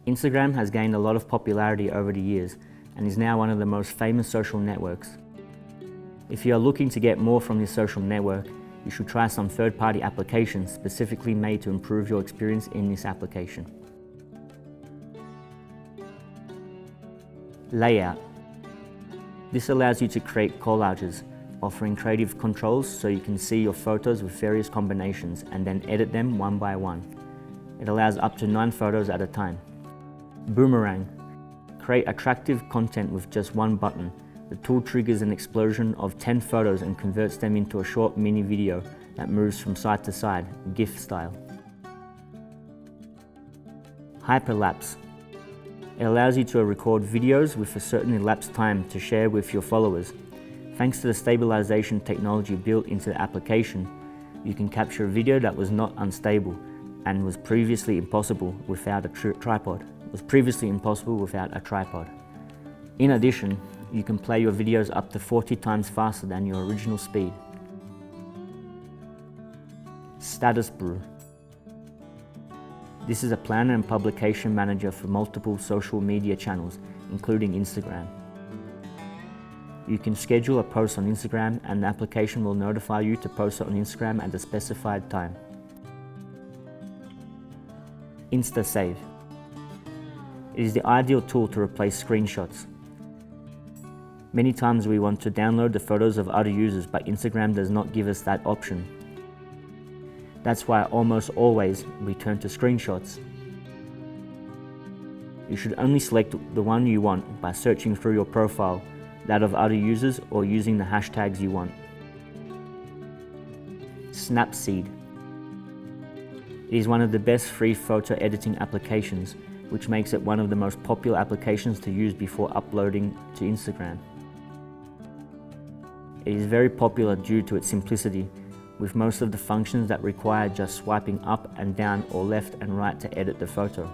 Instagram has gained a lot of popularity over the years and is now one of the most famous social networks. If you are looking to get more from this social network, you should try some third-party applications specifically made to improve your experience in this application. Layout. This allows you to create collages, offering creative controls so you can see your photos with various combinations and then edit them one by one. It allows up to 9 photos at a time. Boomerang. Create attractive content with just one button. The tool triggers an explosion of 10 photos and converts them into a short mini video that moves from side to side, GIF style. Hyperlapse. It allows you to record videos with a certain elapsed time to share with your followers. Thanks to the stabilization technology built into the application, you can capture a video that was not unstable and was previously impossible without a tripod. In addition, you can play your videos up to 40 times faster than your original speed. Status Brew. This is a planner and publication manager for multiple social media channels, including Instagram. You can schedule a post on Instagram and the application will notify you to post it on Instagram at a specified time. InstaSave. It is the ideal tool to replace screenshots. Many times we want to download the photos of other users, but Instagram does not give us that option. That's why almost always we turn to screenshots. You should only select the one you want by searching through your profile, that of other users, or using the hashtags you want. Snapseed. It is one of the best free photo editing applications, which makes it one of the most popular applications to use before uploading to Instagram. It is very popular due to its simplicity, with most of the functions that require just swiping up and down or left and right to edit the photo.